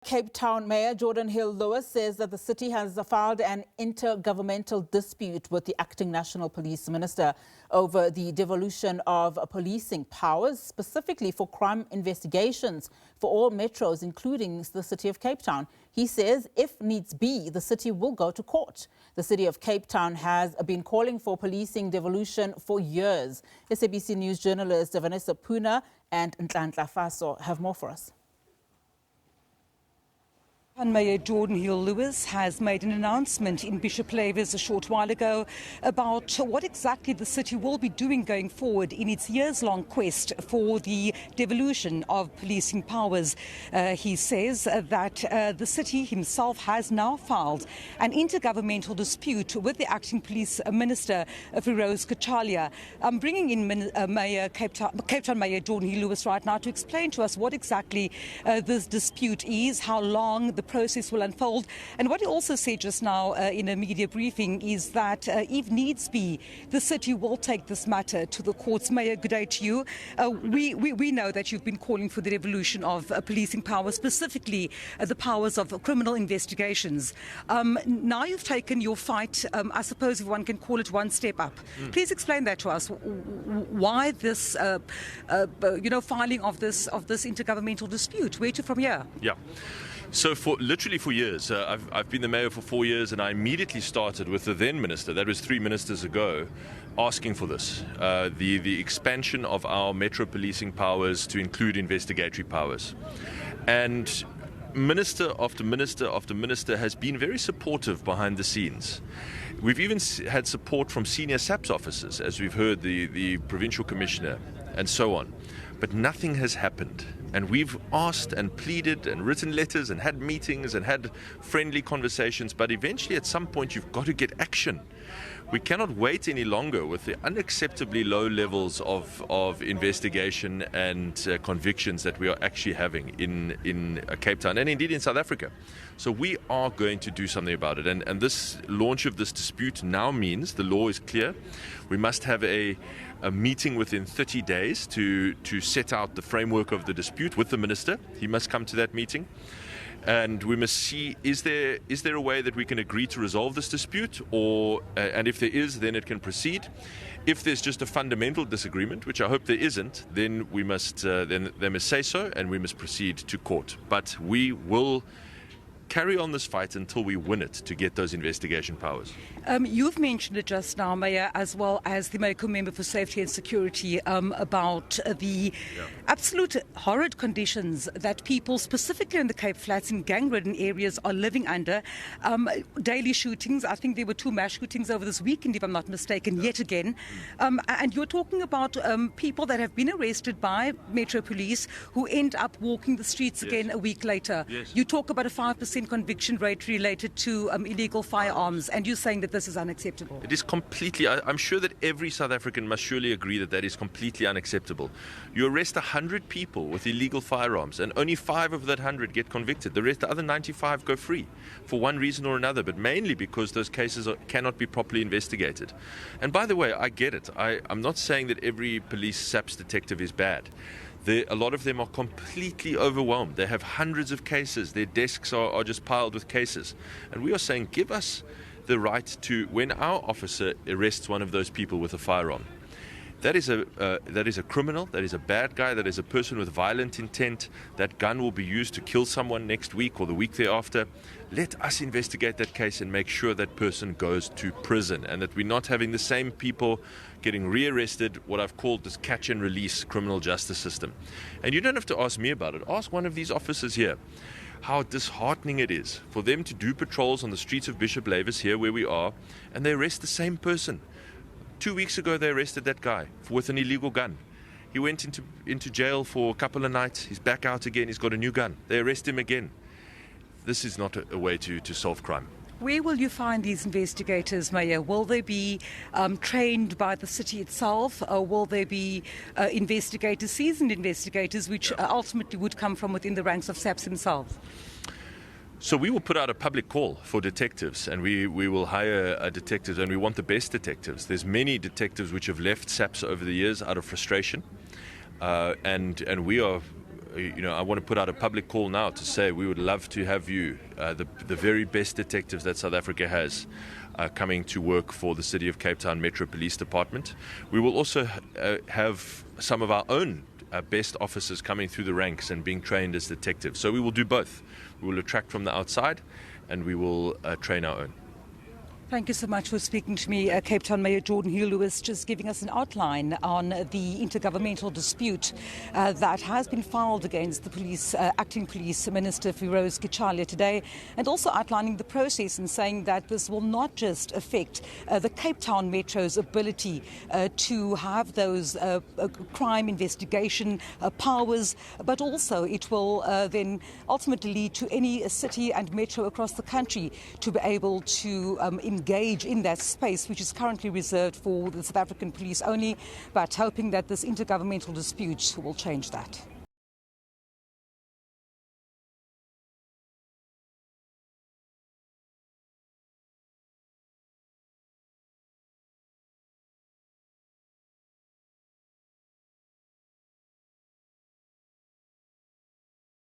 Cape Town Mayor Geordin Hill-Lewis says that the city has filed an intergovernmental dispute with the acting National Police Minister over the devolution of policing powers, specifically for crime investigations for all metros, including the city of Cape Town. He says if needs be, the city will go to court. The city of Cape Town has been calling for policing devolution for years. SABC News journalist Vanessa Poonah and Nhlanhla Faso have more for us. Town Mayor Geordin Hill-Lewis has made an announcement in Bishop Lavis a short while ago about what exactly the city will be doing going forward in its years-long quest for the devolution of policing powers. He says that the city himself has now filed an intergovernmental dispute with the acting police minister, Firoz Kachalia. I'm bringing in Cape Town Mayor Geordin Hill-Lewis right now to explain to us what exactly this dispute is, how long the process will unfold. And what he also said just now in a media briefing is that if needs be, the city will take this matter to the courts. Mayor, good day to you. We know that you've been calling for the devolution of policing powers, specifically the powers of criminal investigations. Now you've taken your fight, I suppose if one can call it one step up. Please explain that to us. Why this, filing of this intergovernmental dispute? Where to from here? Yeah. So literally for years, I've been the mayor for 4 years, and I immediately started with the then minister, that was 3 ministers ago, asking for this, the expansion of our metro policing powers to include investigatory powers. And minister after minister after minister has been very supportive behind the scenes. We've even had support from senior SABC officers, as we've heard, the provincial commissioner and so on. But nothing has happened. And we've asked and pleaded and written letters and had meetings and had friendly conversations. But eventually, at some point, you've got to get action. We cannot wait any longer with the unacceptably low levels of investigation and convictions that we are actually having in Cape Town and indeed in South Africa. So we are going to do something about it. And this launch of this dispute now means the law is clear. We must have a meeting within 30 days to set out the framework of the dispute with the minister. He must come to that meeting. And we must see, is there a way that we can agree to resolve this dispute? And if there is, then it can proceed. If there's just a fundamental disagreement, which I hope there isn't, then we must they must say so, and we must proceed to court. But we will carry on this fight until we win it to get those investigation powers. You've mentioned it just now, Mayor, as well as the Medical Member for Safety and Security, about the absolute horrid conditions that people, specifically in the Cape Flats, in gang-ridden areas, are living under. Daily shootings. I think there were 2 mass shootings over this weekend, if I'm not mistaken, yet again. And you're talking about people that have been arrested by Metro Police who end up walking the streets again a week later. Yes. You talk about a 5% conviction rate related to illegal firearms, and you're saying that this is unacceptable. It is completely, I'm sure that every South African must surely agree that that is completely unacceptable. You arrest 100 people with illegal firearms, and only 5 of that 100 get convicted. The other 95 go free for one reason or another, but mainly because those cases cannot be properly investigated. And by the way, I get it. I'm not saying that every police SAPS detective is bad. A lot of them are completely overwhelmed. They have hundreds of cases. Their desks are just piled with cases. And we are saying, give us the right to, when our officer arrests one of those people with a firearm, that is a criminal, that is a bad guy, that is a person with violent intent. That gun will be used to kill someone next week or the week thereafter. Let us investigate that case and make sure that person goes to prison, and that we're not having the same people getting rearrested, what I've called this catch and release criminal justice system. And you don't have to ask me about it. Ask one of these officers here how disheartening it is for them to do patrols on the streets of Bishop Lavis here where we are, and they arrest the same person. 2 weeks ago, they arrested that guy with an illegal gun. He went into jail for a couple of nights. He's back out again. He's got a new gun. They arrest him again. This is not a way to solve crime. Where will you find these investigators, Mayor? Will they be trained by the city itself, or will they be seasoned investigators, which ultimately would come from within the ranks of SAPS themselves? So we will put out a public call for detectives, and we will hire detectives, and we want the best detectives. There's many detectives which have left SAPS over the years out of frustration, and we are I want to put out a public call now to say we would love to have you, the very best detectives that South Africa has, coming to work for the City of Cape Town Metro Police Department. We will also have some of our own best officers coming through the ranks and being trained as detectives. So we will do both. We will attract from the outside and we will train our own. Thank you so much for speaking to me, Cape Town Mayor Geordin Hill-Lewis, just giving us an outline on the intergovernmental dispute that has been filed against the acting police minister Firoz Gichalia today, and also outlining the process and saying that this will not just affect the Cape Town Metro's ability to have those crime investigation powers, but also it will then ultimately lead to any city and metro across the country to be able to engage in that space, which is currently reserved for the South African police only, but hoping that this intergovernmental dispute will change that.